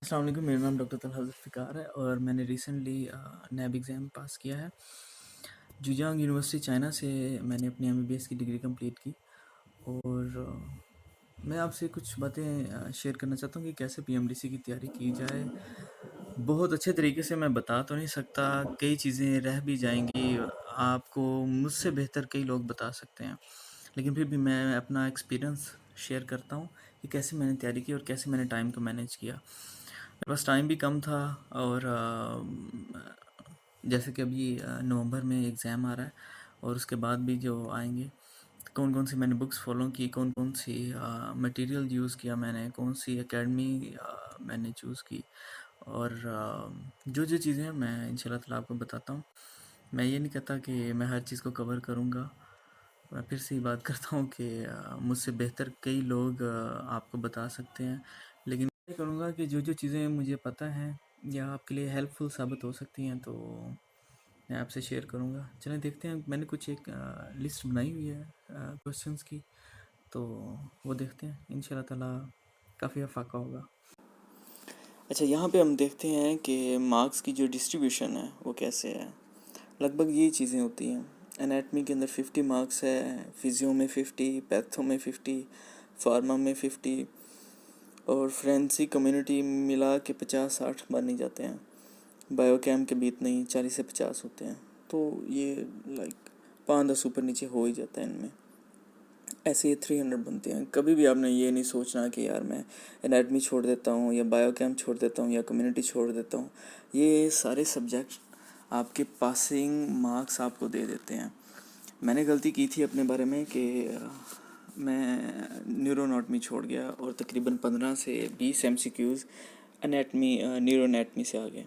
अस्सलाम वालेकुम। मेरा नाम डॉक्टर तलहा ज़ुल्फ़िकार है और मैंने रिसेंटली नैब एग्ज़ाम पास किया है। जुजियांग यूनिवर्सिटी चाइना से मैंने अपनी एमबीबीएस की डिग्री कंप्लीट की और मैं आपसे कुछ बातें शेयर करना चाहता हूँ कि कैसे पीएमडीसी की तैयारी की जाए। बहुत अच्छे तरीके से मैं बता तो नहीं सकता, कई चीज़ें रह भी जाएंगी, आपको मुझसे बेहतर कई लोग बता सकते हैं, लेकिन फिर भी मैं अपना एक्सपीरियंस शेयर करता हूँ कि कैसे मैंने तैयारी की और कैसे मैंने टाइम को मैनेज किया। मेरे पास टाइम भी कम था और जैसे कि अभी नवंबर में एग्ज़ाम आ रहा है और उसके बाद भी जो आएंगे, कौन कौन सी मैंने बुक्स फॉलो की, कौन कौन सी मटेरियल यूज़ किया मैंने, कौन सी एकेडमी मैंने चूज़ की और जो जो चीज़ें हैं मैं इंशाल्लाह ताला आपको बताता हूँ। मैं ये नहीं कहता कि मैं हर चीज़ को कवर करूँगा। मैं फिर से ही बात करता हूँ कि मुझसे बेहतर कई लोग आपको बता सकते हैं, लेकिन मैं करूँगा कि जो जो चीज़ें मुझे पता हैं या आपके लिए हेल्पफुल साबित हो सकती हैं तो मैं आपसे शेयर करूँगा। चलें देखते हैं, मैंने कुछ एक लिस्ट बनाई हुई है क्वेश्चंस की, तो वो देखते हैं, इंशाल्लाह ताला काफ़ी अफाका होगा। अच्छा, यहाँ पे हम देखते हैं कि मार्क्स की जो डिस्ट्रीब्यूशन है वो कैसे है। लगभग यही चीज़ें होती हैं। एनाटमी के अंदर 50 मार्क्स है, फिजियो में 50, पैथो में 50, फार्मा में 50 और फोरेंसिक कम्युनिटी मिला के 50-60 माने जाते हैं। बायोकेम के भी इतने ही 40 से 50 होते हैं। तो ये लाइक 5-10 ऊपर नीचे हो ही जाता है इनमें। ऐसे ये 300 बनते हैं। कभी भी आपने ये नहीं सोचना कि यार मैं एनाटमी छोड़ देता हूँ या बायोकेम छोड़ देता हूँ या कम्युनिटी छोड़ देता हूँ। ये सारे सब्जेक्ट आपके पासिंग मार्क्स आपको दे देते हैं। मैंने गलती की थी अपने बारे में कि मैं न्यूरोनॉटमी छोड़ गया और तकरीबन 15 से 20 एमसीक्यूज़ एनाटमी न्यूरोनैटमी से आ गए।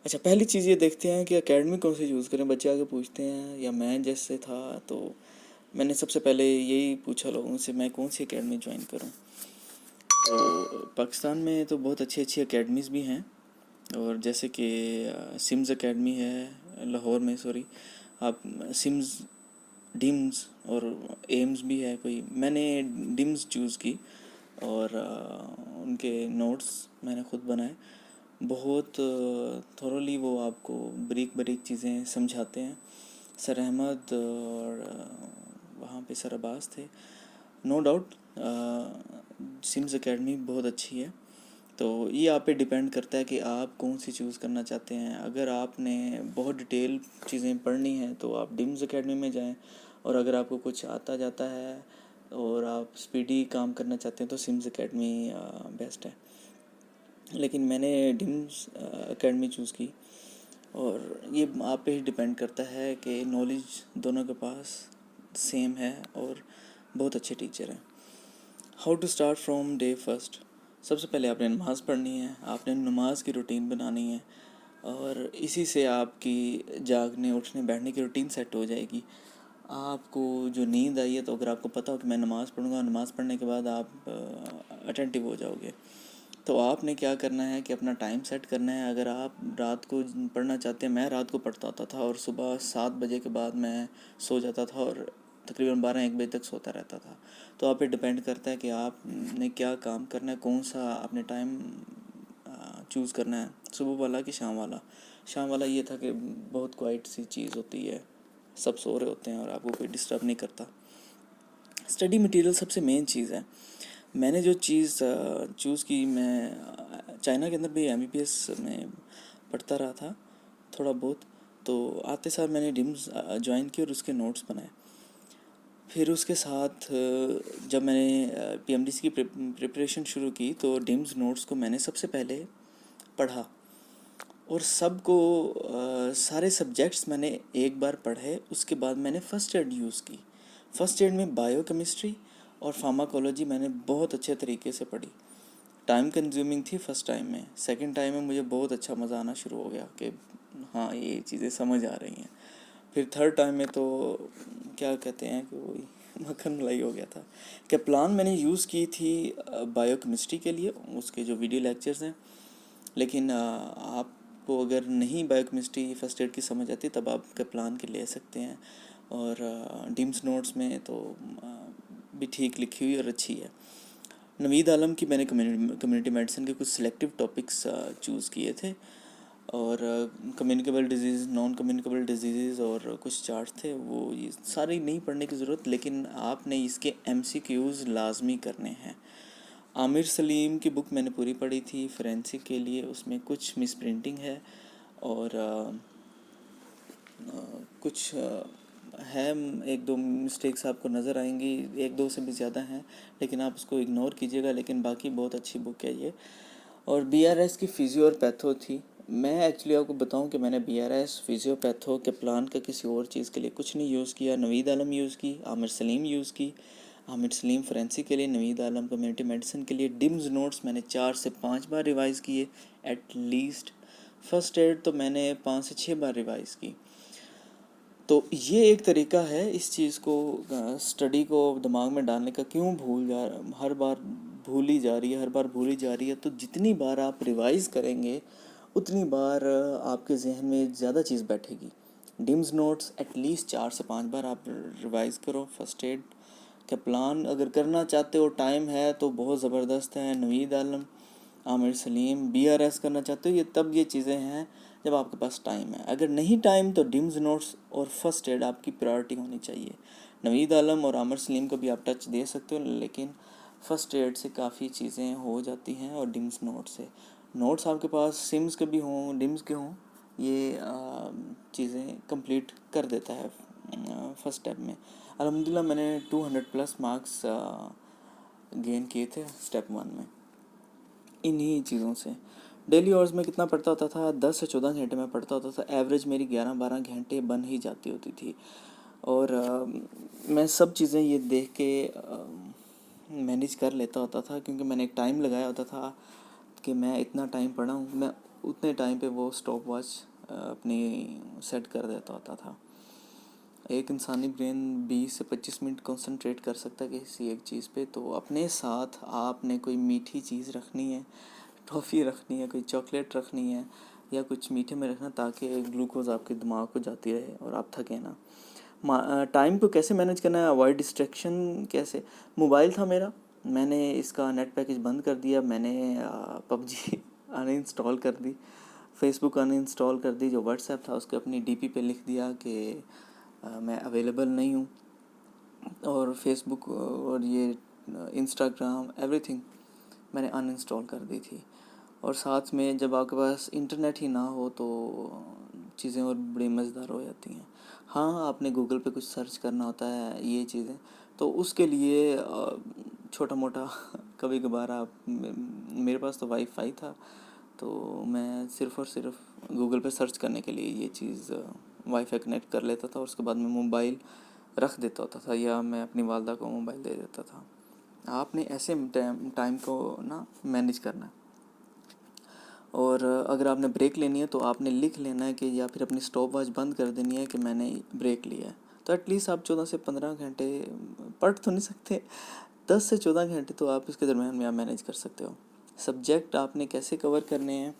अच्छा, पहली चीज़ ये देखते हैं कि एकेडमी कौन सी चूज़ करें। बच्चे आगे पूछते हैं, या मैं जैसे था तो मैंने सबसे पहले यही पूछा लोगों से मैं कौन सी एकेडमी ज्वाइन करूं। तो पाकिस्तान में तो बहुत अच्छी अच्छी एकेडमीज़ भी हैं, और जैसे कि सिम्स एकेडमी है लाहौर में, सॉरी, आप सिम्स डिम्स और एम्स भी है कोई। मैंने डिम्स चूज़ की और उनके नोट्स मैंने ख़ुद बनाए। बहुत थोरोली वो आपको बारीक बारीक चीज़ें समझाते हैं। सर अहमद और वहाँ पे सर अब्बास थे। नो डाउट सिम्स एकेडमी बहुत अच्छी है। तो ये आप पे डिपेंड करता है कि आप कौन सी चूज़ करना चाहते हैं। अगर आपने बहुत डिटेल चीज़ें पढ़नी हैं तो आप डिम्स एकेडमी में जाएं, और अगर आपको कुछ आता जाता है और आप स्पीडी काम करना चाहते हैं तो सिम्स एकेडमी बेस्ट है। लेकिन मैंने डिम्स एकेडमी चूज़ की, और ये आप पे ही डिपेंड करता है कि नॉलेज दोनों के पास सेम है और बहुत अच्छे टीचर हैं। How to start from day first. सबसे पहले आपने नमाज़ पढ़नी है, आपने नमाज की रूटीन बनानी है, और इसी से आपकी जागने उठने बैठने की रूटीन सेट हो जाएगी। आपको जो नींद आई है, तो अगर आपको पता हो कि मैं नमाज़ पढ़ूँगा, नमाज़ पढ़ने के बाद आप अटेंटिव हो जाओगे। तो आपने क्या करना है कि अपना टाइम सेट करना है। अगर आप रात को पढ़ना चाहते हैं, मैं रात को पढ़ता होता था और सुबह 7 बजे के बाद मैं सो जाता था और तकरीबन 12-1 बजे तक सोता रहता था। तो आप पे डिपेंड करता है कि आपने क्या काम करना है, कौन सा आपने टाइम चूज़ करना है, सुबह वाला कि शाम वाला। शाम वाला ये था कि बहुत क्वाइट सी चीज़ होती है, सब सो रहे होते हैं और आपको कोई डिस्टर्ब नहीं करता। स्टडी मटेरियल सबसे मेन चीज़ है। मैंने जो चीज़ चूज़ की, मैं चाइना के अंदर भी एमबीबीएस में पढ़ता रहा था थोड़ा बहुत। तो आते साल मैंने डिम्स ज्वाइन की और उसके नोट्स बनाए। फिर उसके साथ जब मैंने पीएमडीसी की प्रिपरेशन शुरू की तो डिम्स नोट्स को मैंने सबसे पहले पढ़ा, और सबको सारे सब्जेक्ट्स मैंने एक बार पढ़े। उसके बाद मैंने फ़र्स्ट एड यूज़ की। फ़र्स्ट एड में बायोकेमिस्ट्री और फार्माकोलॉजी मैंने बहुत अच्छे तरीके से पढ़ी। टाइम कंज्यूमिंग थी फर्स्ट टाइम में, सेकंड टाइम में मुझे बहुत अच्छा मज़ा आना शुरू हो गया कि हाँ ये चीज़ें समझ आ रही हैं। फिर थर्ड टाइम में तो क्या कहते हैं कि वही मक्खन मलाई हो गया था। क्या प्लान मैंने यूज़ की थी बायोकेमिस्ट्री के लिए, उसके जो वीडियो लेक्चर्स हैं। लेकिन आपको अगर नहीं बायोकेमिस्ट्री फर्स्ट एड की समझ आती तब आप प्लान के ले सकते हैं। और डिम्स नोट्स में तो भी ठीक लिखी हुई और अच्छी है। नवीद आलम की मैंने कम्युनिटी मेडिसिन के कुछ सिलेक्टिव टॉपिक्स चूज़ किए थे, और communicable disease, non communicable disease और कुछ चार्ट थे। वो ये सारे नहीं पढ़ने की ज़रूरत, लेकिन आपने इसके MCQs लाजमी करने हैं। आमिर सलीम की बुक मैंने पूरी पढ़ी थी फोरेंसिक के लिए, उसमें कुछ मिस प्रिंटिंग है और कुछ है, एक दो मिस्टेक्स आपको नज़र आएंगी, एक दो से भी ज़्यादा हैं, लेकिन आप उसको इग्नोर कीजिएगा। लेकिन बाकी बहुत अच्छी बुक है ये। और BRS की फिजियो और पैथो थी। मैं एक्चुअली आपको बताऊं कि मैंने BRS फिजियो पैथो के प्लान का किसी और चीज़ के लिए कुछ नहीं यूज़ किया। नवीद आलम यूज़ की, आमिर सलीम यूज़ की। आमिर सलीम फोरेंसिक के लिए, नवीद आलम कम्युनिटी मेडिसिन के लिए। डिम्स नोट्स मैंने 4 से 5 बार रिवाइज़ किए एट लीस्ट। फर्स्ट एड तो मैंने 5 से 6 बार रिवाइज़ की। तो ये एक तरीका है इस चीज़ को, स्टडी को दिमाग में डालने का। क्यों हर बार भूली जा रही है, हर बार भूली जा रही है। तो जितनी बार आप रिवाइज़ करेंगे उतनी बार आपके जहन में ज़्यादा चीज़ बैठेगी। डिम्स नोट्स एटलीस्ट 4 से 5 बार आप रिवाइज़ करो। फर्स्ट एड का प्लान अगर करना चाहते हो, टाइम है तो बहुत ज़बरदस्त है। नवीद आलम, आमिर सलीम, BRS करना चाहते हो, ये तब ये चीज़ें हैं जब आपके पास टाइम है। अगर नहीं टाइम तो डिम्स नोट्स और फर्स्ट एड आपकी प्रायोरिटी होनी चाहिए। नवीद आलम और आमिर सलीम को भी आप टच दे सकते हो, लेकिन फर्स्ट एड से काफ़ी चीज़ें हो जाती हैं और डिम्स नोट से। नोट्स आपके पास सिम्स के भी हों, डिम्स के हों, ये चीज़ें कंप्लीट कर देता है फर्स्ट स्टेप में। अल्हम्दुलिल्लाह मैंने 200+ मार्क्स गेन किए थे स्टेप 1 में इन्हीं चीज़ों से। डेली आवर्स में कितना पढ़ता होता था? 10 से 14 घंटे में पढ़ता होता था। एवरेज मेरी 11-12 घंटे बन ही जाती होती थी। और मैं सब चीज़ें ये देख के मैनेज कर लेता होता था, क्योंकि मैंने एक टाइम लगाया होता था कि मैं इतना टाइम पढ़ा हूँ, मैं उतने टाइम पे वो स्टॉप वॉच अपनी सेट कर देता होता था। एक इंसानी ब्रेन 20 से 25 मिनट कंसंट्रेट कर सकता है किसी एक चीज़ पे। तो अपने साथ आपने कोई मीठी चीज़ रखनी है, टॉफ़ी रखनी है, कोई चॉकलेट रखनी है, या कुछ मीठे में रखना, ताकि ग्लूकोज आपके दिमाग को जाती रहे और आप थके ना। टाइम को कैसे मैनेज करना है, अवॉइड डिस्ट्रैक्शन कैसे? मोबाइल था मेरा, मैंने इसका नेट पैकेज बंद कर दिया। मैंने PUBG अनइंस्टॉल कर दी, फेसबुक अनइंस्टॉल कर दी। जो व्हाट्सएप था उसके अपनी DP पे लिख दिया कि मैं अवेलेबल नहीं हूँ। और फेसबुक और ये इंस्टाग्राम एवरीथिंग मैंने अनइंस्टॉल कर दी थी। और साथ में जब आपके पास इंटरनेट ही ना हो तो चीज़ें और बड़ी मज़ेदार हो जाती हैं। हाँ, आपने गूगल पे कुछ सर्च करना होता है ये चीज़ें, तो उसके लिए छोटा मोटा कभी कभार आप मेरे पास तो वाईफाई था, तो मैं सिर्फ़ और सिर्फ गूगल पे सर्च करने के लिए ये चीज़ वाईफाई कनेक्ट कर लेता था, और उसके बाद मैं मोबाइल रख देता होता था, या मैं अपनी वालदा को मोबाइल दे देता था। आपने ऐसे टाइम को ना मैनेज करना है। और अगर आपने ब्रेक लेनी है तो आपने लिख लेना है कि, या फिर अपनी स्टॉप वॉच बंद कर देनी है कि मैंने ब्रेक लिया है। तो एटलीस्ट आप 14 से 15 घंटे पढ़ तो नहीं सकते, 10 से 14 घंटे तो आप इसके दरम्यान में आप मैनेज कर सकते हो। सब्जेक्ट आपने कैसे कवर करने हैं,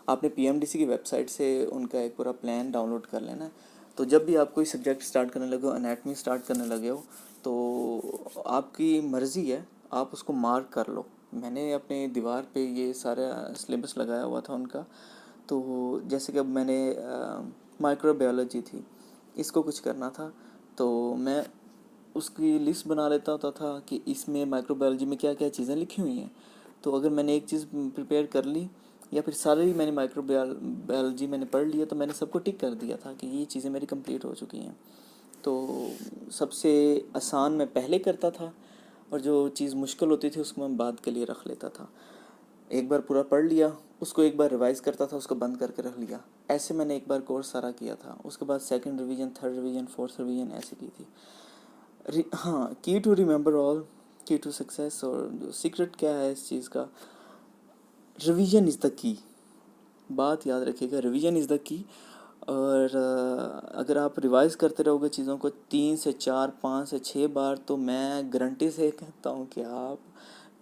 आपने PMDC की वेबसाइट से उनका एक पूरा प्लान डाउनलोड कर लेना है। तो जब भी आप कोई सब्जेक्ट स्टार्ट करने लगे हो, एनाटमी स्टार्ट करने लगे हो, तो आपकी मर्ज़ी है, आप उसको मार्क कर लो। मैंने अपने दीवार पे ये सारा सिलेबस लगाया हुआ था उनका। तो जैसे कि अब मैंने माइक्रोबायोलॉजी थी, इसको कुछ करना था, तो मैं उसकी लिस्ट बना लेता होता था कि इसमें माइक्रोबायोलॉजी में क्या क्या चीज़ें लिखी हुई हैं। तो अगर मैंने एक चीज़ प्रिपेयर कर ली, या फिर सारी मैंने माइक्रोबायोलॉजी मैंने पढ़ लिया, तो मैंने सबको टिक कर दिया था कि ये चीज़ें मेरी कंप्लीट हो चुकी हैं। तो सबसे आसान मैं पहले करता था, और जो चीज़ मुश्किल होती थी उसको मैं बाद के लिए रख लेता था। एक बार पूरा पढ़ लिया, उसको एक बार रिवाइज़ करता था, उसको बंद करके रख लिया। ऐसे मैंने एक बार कोर्स सारा किया था। उसके बाद second revision, third revision, fourth revision ऐसे की थी। हाँ, की टू रिमेंबर ऑल, की टू सक्सेस। और सीक्रेट क्या है इस चीज़ का? Revision is the key. बात याद रखिएगा, रिवीजन इज़ द की। और अगर आप रिवाइज़ करते रहोगे चीज़ों को 3 से 4, 5 से 6 बार, तो मैं गारंटी से कहता हूँ कि आप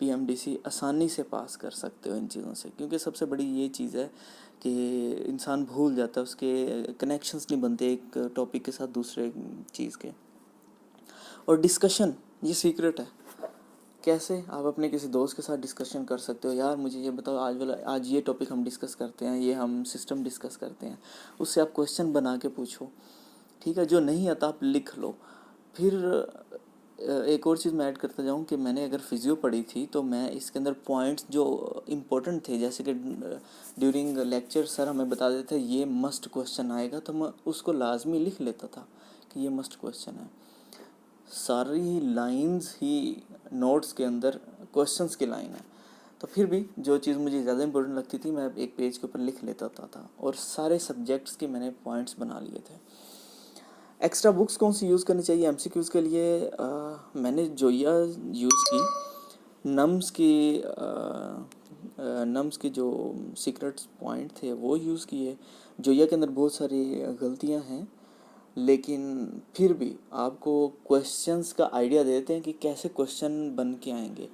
PMDC आसानी से पास कर सकते हो इन चीज़ों से। क्योंकि सबसे बड़ी ये चीज़ है कि इंसान भूल जाता है, उसके कनेक्शंस नहीं बनते एक टॉपिक के साथ दूसरे चीज़ के। और डिस्कशन, ये सीक्रेट है। कैसे आप अपने किसी दोस्त के साथ डिस्कशन कर सकते हो, यार मुझे ये बताओ आज ये टॉपिक हम डिस्कस करते हैं, ये हम सिस्टम डिस्कस करते हैं। उससे आप क्वेश्चन बना के पूछो, ठीक है। जो नहीं आता आप लिख लो। फिर एक और चीज़ मैं ऐड करता जाऊँ कि मैंने अगर फिजियो पढ़ी थी तो मैं इसके अंदर पॉइंट्स जो इम्पोर्टेंट थे, जैसे कि ड्यूरिंग लेक्चर सर हमें बता देते थे ये मस्ट क्वेश्चन आएगा, तो मैं उसको लाजमी लिख लेता था कि ये मस्ट क्वेश्चन है। सारी लाइंस ही नोट्स के अंदर क्वेश्चंस की लाइन है, तो फिर भी जो चीज़ मुझे ज़्यादा इंपॉर्टेंट लगती थी मैं एक पेज के ऊपर लिख लेता था और सारे सब्जेक्ट्स के मैंने पॉइंट्स बना लिए थे। एक्स्ट्रा बुक्स कौन सी यूज़ करनी चाहिए एमसीक्यूज़ के लिए? मैंने जोया यूज़ की, नम्स की जो सीक्रेट्स पॉइंट थे वो यूज़ किए। जोया के अंदर बहुत सारी गलतियां हैं, लेकिन फिर भी आपको क्वेश्चंस का आइडिया देते हैं कि कैसे क्वेश्चन बन के आएंगे।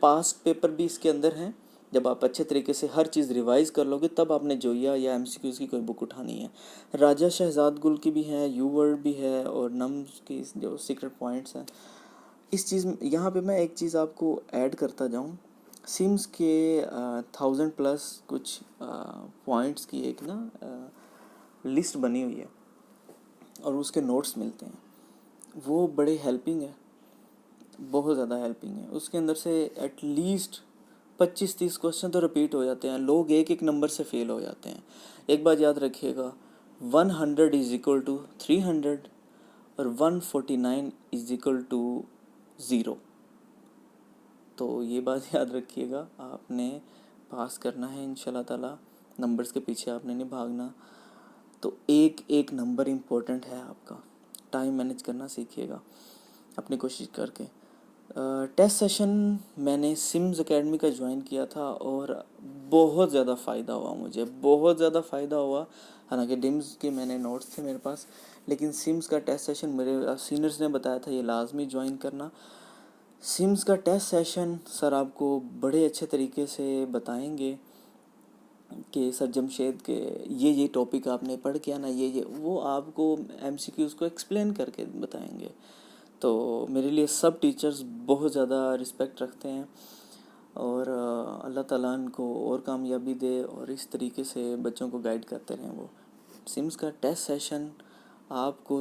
पास्ट पेपर भी इसके अंदर हैं। जब आप अच्छे तरीके से हर चीज़ रिवाइज कर लोगे तब आपने जोया या एमसीक्यूज़ की कोई बुक उठानी है। राजा शहजाद गुल की भी है, यू वर्ड भी है, और नम्स की जो सीक्रेट पॉइंट्स हैं। इस चीज़ यहाँ पे मैं एक चीज़ आपको ऐड करता जाऊँ, सिम्स के 1000+ कुछ पॉइंट्स की एक ना लिस्ट बनी हुई है और उसके नोट्स मिलते हैं। वो बड़े हेल्पिंग है, बहुत ज़्यादा हेल्पिंग है। उसके अंदर से एटलीस्ट 25-30 क्वेश्चन तो रिपीट हो जाते हैं। लोग एक एक नंबर से फेल हो जाते हैं। एक बात याद रखिएगा, 100 इज इक्वल टू 300 और 149 इज इक्वल टू 0। तो ये बात याद रखिएगा, आपने पास करना है इंशाल्लाह ताला। नंबर्स के पीछे आपने नहीं भागना। तो एक एक नंबर इम्पोर्टेंट है आपका। टाइम मैनेज करना सीखिएगा अपनी कोशिश करके। टेस्ट सेशन मैंने सिम्स एकेडमी का ज्वाइन किया था और बहुत ज़्यादा फ़ायदा हुआ मुझे, बहुत ज़्यादा फ़ायदा हुआ। हालांकि डिम्स के मैंने नोट्स थे मेरे पास, लेकिन सिम्स का टेस्ट सेशन मेरे सीनियर्स ने बताया था ये लाजमी ज्वाइन करना। सिम्स का टेस्ट सेशन सर आपको बड़े अच्छे तरीके से बताएंगे कि सर जमशेद के ये टॉपिक आपने पढ़ के आना, ये वो आपको एमसीक्यूज़ को एक्सप्लेन करके बताएंगे। तो मेरे लिए सब टीचर्स बहुत ज़्यादा रिस्पेक्ट रखते हैं और अल्लाह ताला इनको और कामयाबी दे और इस तरीके से बच्चों को गाइड करते रहें। वो सिम्स का टेस्ट सेशन आपको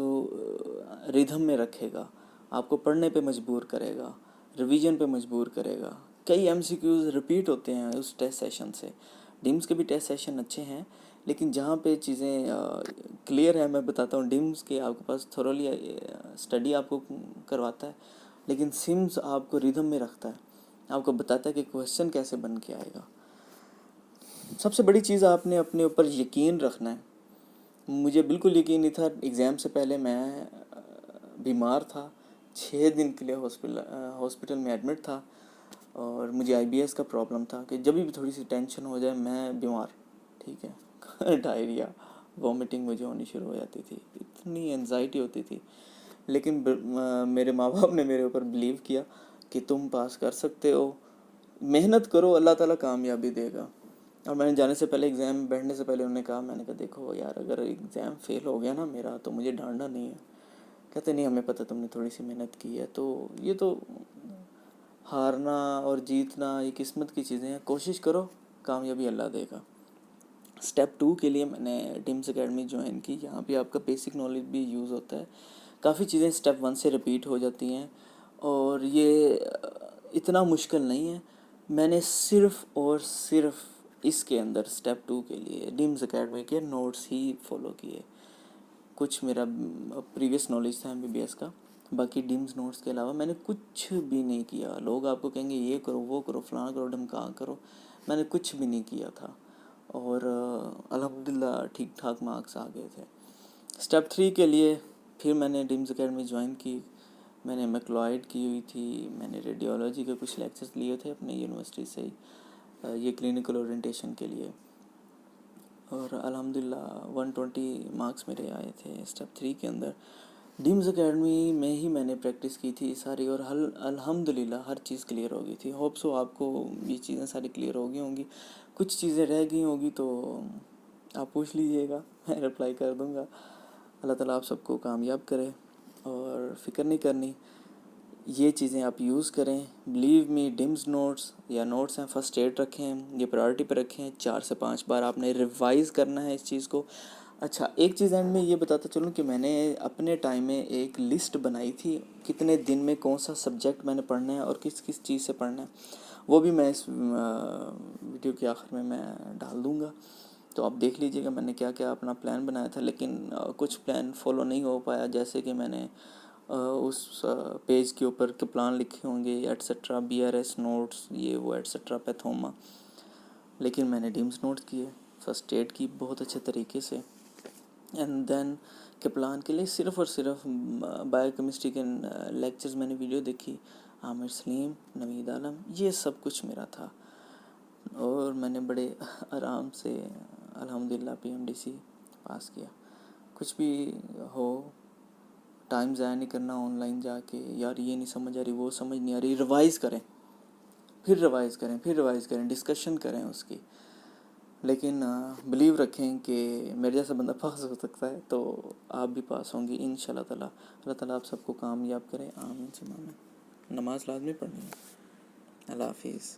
रिदम में रखेगा, आपको पढ़ने पे मजबूर करेगा, रिवीजन पे मजबूर करेगा। कई एमसीक्यूज़ रिपीट होते हैं उस टेस्ट सेशन से। डिम्स के भी टेस्ट सेशन अच्छे हैं, लेकिन जहाँ पे चीज़ें क्लियर है मैं बताता हूँ। डिम्स के आपके पास थोरली स्टडी आपको करवाता है, लेकिन सिम्स आपको रिदम में रखता है, आपको बताता है कि क्वेश्चन कैसे बन के आएगा। सबसे बड़ी चीज़ आपने अपने ऊपर यकीन रखना है। मुझे बिल्कुल यकीन नहीं था। एग्ज़ाम से पहले मैं बीमार था, 6 दिन के लिए हॉस्पिटल में एडमिट था और मुझे आईबीएस का प्रॉब्लम था कि जब भी थोड़ी सी टेंशन हो जाए मैं बीमार, ठीक है डायरिया, वॉमिटिंग मुझे होनी शुरू हो जाती थी, इतनी एनजाइटी होती थी। लेकिन मेरे माँ बाप ने मेरे ऊपर बिलीव किया कि तुम पास कर सकते हो, मेहनत करो, अल्लाह ताला कामयाबी देगा। और मैंने जाने से पहले, एग्ज़ाम बैठने से पहले उन्होंने कहा, मैंने कहा देखो यार अगर एग्ज़ाम फेल हो गया ना मेरा तो मुझे डांटना नहीं है। कहते नहीं हमें पता तुमने थोड़ी सी मेहनत की है। तो ये तो हारना और जीतना ये किस्मत की चीज़ें हैं, कोशिश करो, कामयाबी अल्लाह देगा। स्टेप 2 के लिए मैंने डिम्स एकेडमी ज्वाइन की। यहाँ पे आपका बेसिक नॉलेज भी यूज़ होता है, काफ़ी चीज़ें स्टेप 1 से रिपीट हो जाती हैं और ये इतना मुश्किल नहीं है। मैंने सिर्फ़ और सिर्फ इसके अंदर स्टेप 2 के लिए डिम्स एकेडमी के नोट्स ही फॉलो किए। कुछ मेरा प्रीवियस नॉलेज था एमबीबीएस का, बाकी डिम्स नोट्स के अलावा मैंने कुछ भी नहीं किया। लोग आपको कहेंगे ये करो वो करो फलाना करो ढमका करो, मैंने कुछ भी नहीं किया था और अल्हम्दुलिल्लाह ठीक ठाक मार्क्स आ गए थे। स्टेप 3 के लिए फिर मैंने डिम्स एकेडमी ज्वाइन की। मैंने मैक्लॉयड की हुई थी, मैंने रेडियोलॉजी के कुछ लेक्चर्स लिए थे अपने यूनिवर्सिटी से ही, ये क्लिनिकल ओरिएंटेशन के लिए, और अल्हम्दुलिल्लाह 120 मार्क्स मेरे आए थे स्टेप 3 के अंदर। डिम्स एकेडमी में ही मैंने प्रैक्टिस की थी सारी और अल्हम्दुलिल्लाह हर चीज़ क्लियर हो गई थी। होप सो आपको ये चीज़ें सारी क्लियर हो गई होंगी। कुछ चीज़ें रह गई होंगी तो आप पूछ लीजिएगा, मैं रिप्लाई कर दूँगा। अल्लाह ताला आप सबको कामयाब करे और फ़िक्र नहीं करनी। ये चीज़ें आप यूज़ करें। बिलीव मी, डिम्स नोट्स या नोट्स हैं, फर्स्ट एड रखें, ये प्रायोरिटी पे रखें। 4 से 5 बार आपने रिवाइज़ करना है इस चीज़ को। अच्छा, एक चीज़ एंड में ये बताता चलूँ कि मैंने अपने टाइम में एक लिस्ट बनाई थी, कितने दिन में कौन सा सब्जेक्ट मैंने पढ़ना है और किस किस चीज़ से पढ़ना है। वो भी मैं इस वीडियो के आखिर में मैं डाल दूँगा, तो आप देख लीजिएगा मैंने क्या क्या अपना प्लान बनाया था। लेकिन कुछ प्लान फॉलो नहीं हो पाया, जैसे कि मैंने उस पेज के ऊपर के प्लान लिखे होंगे एट्सेट्रा, BRS नोट्स, ये वो एट्सेट्रा, पैथोमा। लेकिन मैंने डीम्स नोट्स किए, फर्स्ट एड की बहुत अच्छे तरीके से, एंड देन के प्लान के लिए सिर्फ़ और सिर्फ बायोकेमिस्ट्री के लेक्चर्स मैंने वीडियो देखी, आमिर सलीम, नवीद आलम, ये सब कुछ मेरा था। और मैंने बड़े आराम से अल्हम्दुलिल्लाह PMDC पास किया। कुछ भी हो, टाइम ज़ाया नहीं करना ऑनलाइन जाके, यार ये नहीं समझ आ रही, वो समझ नहीं आ रही, रिवाइज़ करें, फिर रिवाइज़ करें, फिर रिवाइज़ करें, डिस्कशन करें उसकी। लेकिन बिलीव रखें कि मेरे जैसा बंदा पास हो सकता है, तो आप भी पास होंगे इंशाल्लाह ताला। अल्लाह ताला आप सबको कामयाब करें, आमीन सुमा आमीन। नमाज़ लाज़मी पढ़नी है। अल्लाह हाफिज़।